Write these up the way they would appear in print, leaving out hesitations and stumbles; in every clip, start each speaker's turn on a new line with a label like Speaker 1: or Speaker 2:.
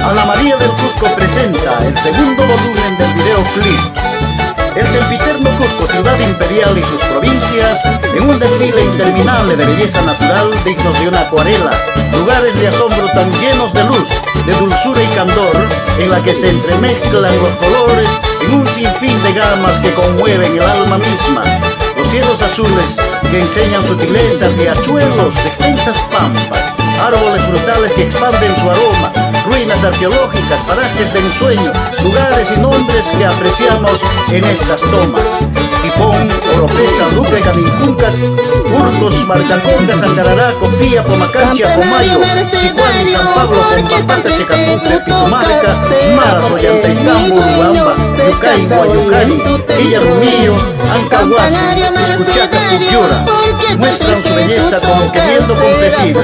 Speaker 1: Ana María del Cusco presenta el segundo volumen del videoclip. El sempiterno Cusco, ciudad imperial y sus provincias, en un desfile interminable de belleza natural dignos de una acuarela, lugares de asombro tan llenos de luz, de dulzura y candor, en la que se entremezclan los colores en un sinfín de gamas que conmueven el alma misma. Los cielos azules que enseñan sutileza, riachuelos, extensas pampas, árboles frutales que expanden su aroma, ruinas arqueológicas, parajes de ensueño, lugares y nombres que apreciamos en estas tomas. Tipón, Oropesa, Luque, Camincuncat, Hurtos, Marcaconga, Sangarará, Copía, Pomacancha, Pomayo, Sicuani, San Pablo, Compampata, Checaputre, Pitumarca, Maras, Ollantaytambo, Urubamba, Yucay, Guayucari, Illarumillo, Ancahuasi, Escuchaca, Pucyura, muestran su belleza como queriendo competir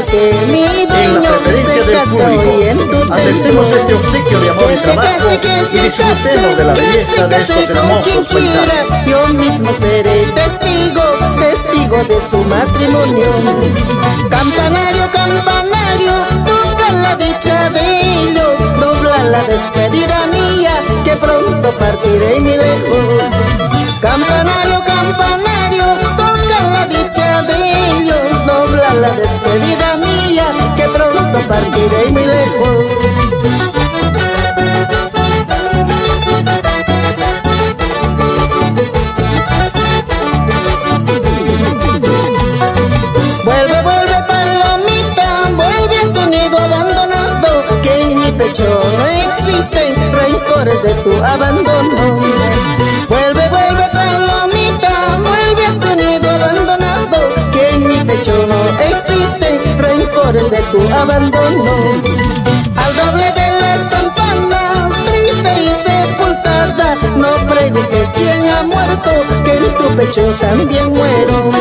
Speaker 1: en la preferencia del público. Aceptemos este obsequio de amor y trabajo y disfrutemos de la belleza de estos hermosos paisajes.
Speaker 2: Yo mismo seré testigo, testigo de su matrimonio. Campanario, campanario, toca la dicha de ellos, dobla la despedida mía, que pronto partiré muy lejos. Campanario, campanario, toca la dicha de ellos, dobla la despedida mía, que pronto partiré muy lejos. Vuelve, vuelve palomita, vuelve a tu nido abandonado, que en mi pecho no existen rencores de tu abandono. Vuelve, vuelve palomita, vuelve a tu nido abandonado, que en mi pecho no existen rencores de tu abandono. Al doble de las campanas, triste y sepultada, no preguntes quién ha muerto, que en tu pecho también muero.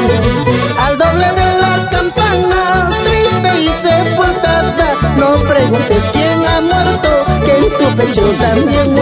Speaker 2: Al doble de las campanas, triste y sepultada, no preguntes quién ha muerto, que en tu pecho también muero.